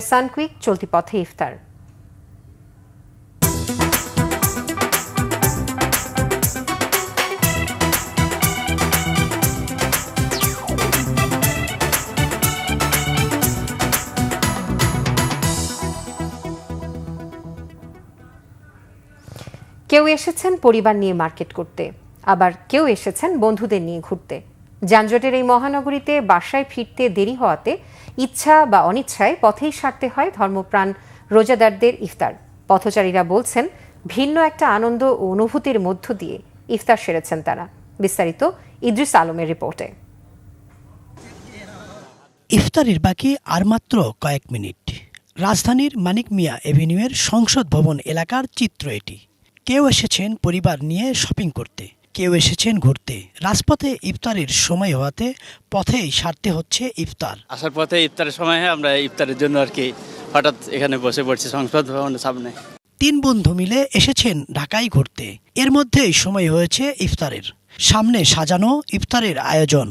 সানকুইক চলতি পথে ইফতার। কেউ এসেছেন পরিবার নিয়ে মার্কেট করতে, আবার কেউ এসেছেন বন্ধুদের নিয়ে ঘুরতে। যানজটের এই মহানগরীতে বাসায় ফিরতে দেরি হওয়াতে ইচ্ছা বা অনিচ্ছায় পথেই সারতে হয় ধর্মপ্রাণ রোজাদারদের ইফতার। পথচারীরা বলছেন ভিন্ন একটা আনন্দ ও অনুভূতির মধ্য দিয়ে ইফতার সেরেছেন তারা। বিস্তারিত ইদ্রিস আলমের রিপোর্টে। ইফতারির বাকি আর মাত্র কয়েক মিনিট। রাজধানীর মানিক মিয়া এভিনিউয়ের সংসদ ভবন এলাকার চিত্র এটি। কেউ এসেছেন পরিবার নিয়ে শপিং করতে, কেউ এসেছেন ঘুরতে। রাজপথে ইফতারের সময় হওয়াতে পথেই সারতে হচ্ছে ইফতার। আসার পথে ইফতারের সময় আমরা ইফতারের জন্য আর কি হঠাৎ এখানে বসে পড়ছি সংসদ ভবনের সামনে। 3 বন্ধু মিলে এসেছেন ঢাকায় ঘুরতে। এর মধ্যেই সময় হয়েছে ইফতারের। সামনে সাজানো ইফতারের আয়োজন।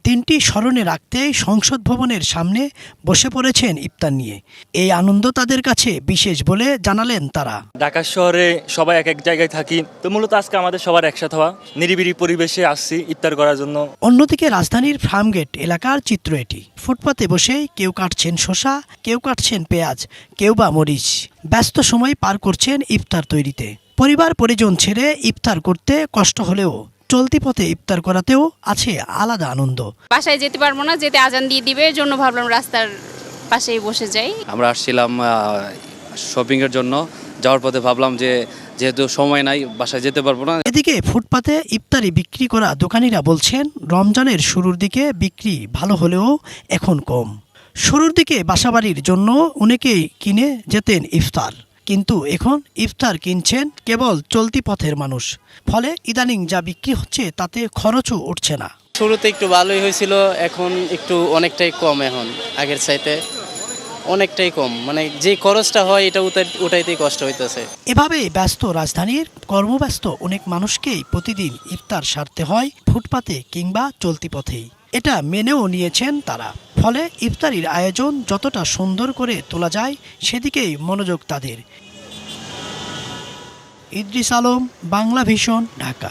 দিনটি স্মরণে রাখতে সংসদ ভবনের সামনে বসে পড়েছেন ইফতার নিয়ে। এই আনন্দ তাদের কাছে বিশেষ বলে জানালেন তারা। ঢাকা শহরে সবাই এক এক জায়গায় থাকি, তো মূলত আজকে আমাদের সবার একসাথে হওয়া, নিরিবিলি পরিবেশে আসছি ইফতার করার জন্য। অন্যদিকে রাজধানীর ফার্মগেট এলাকার চিত্র এটি। ফুটপাতে বসে কেউ কাটছেন শসা, কেউ কাটছেন পেঁয়াজ, কেউ বা মরিচ। ব্যস্ত সময় পার করছেন ইফতার তৈরিতে। পরিবার পরিজন ছেড়ে ইফতার করতে কষ্ট হলেও চলতি পথে ইফতার করাতেও আছে আলাদা আনন্দ। বাসায় যেতে পারবো না, যেতে আজান দিয়ে দিবে, এর জন্য ভাবলাম রাস্তার পাশেই বসে যাই। আমরা আসছিলাম শপিং এর জন্য, যাওয়ার পথে ভাবলাম যে যেহেতু সময় নাই বাসায় যেতে পারবো না। এদিকে ফুটপাতে ইফতারি বিক্রি করা দোকানিরা বলছেন রমজানের শুরুর দিকে বিক্রি ভালো হলেও এখন কম। শুরুর দিকে বাসাবাড়ির জন্য অনেকেই কিনে যেতেন ইফতার, কিন্তু এখন ইফতার কিনছেন কেবল চলতি পথের মানুষ। ফলে ইদানিং যা বিক্রি হচ্ছে তাতে খরচও উঠছে না। শুরুতে একটু ভালোই হয়েছিল, এখন একটু অনেকটাই কম, এখন আগের চাইতে অনেকটাই কম। মানে যে খরচটা হয় এটা উঠাইতেই কষ্ট হইতেছে। এভাবে ব্যস্ত রাজধানীর কর্মব্যস্ত অনেক মানুষকেই প্রতিদিন ইফতার সারতে হয় ফুটপাতে কিংবা চলতি পথেই। এটা মেনেও নিয়েছেন তারা। ফলে ইফতারির আয়োজন যতটা সুন্দর করে তোলা যায় সেদিকেই মনোযোগ তাদের। ইদ্রিস আলম, বাংলা ভিশন, ঢাকা।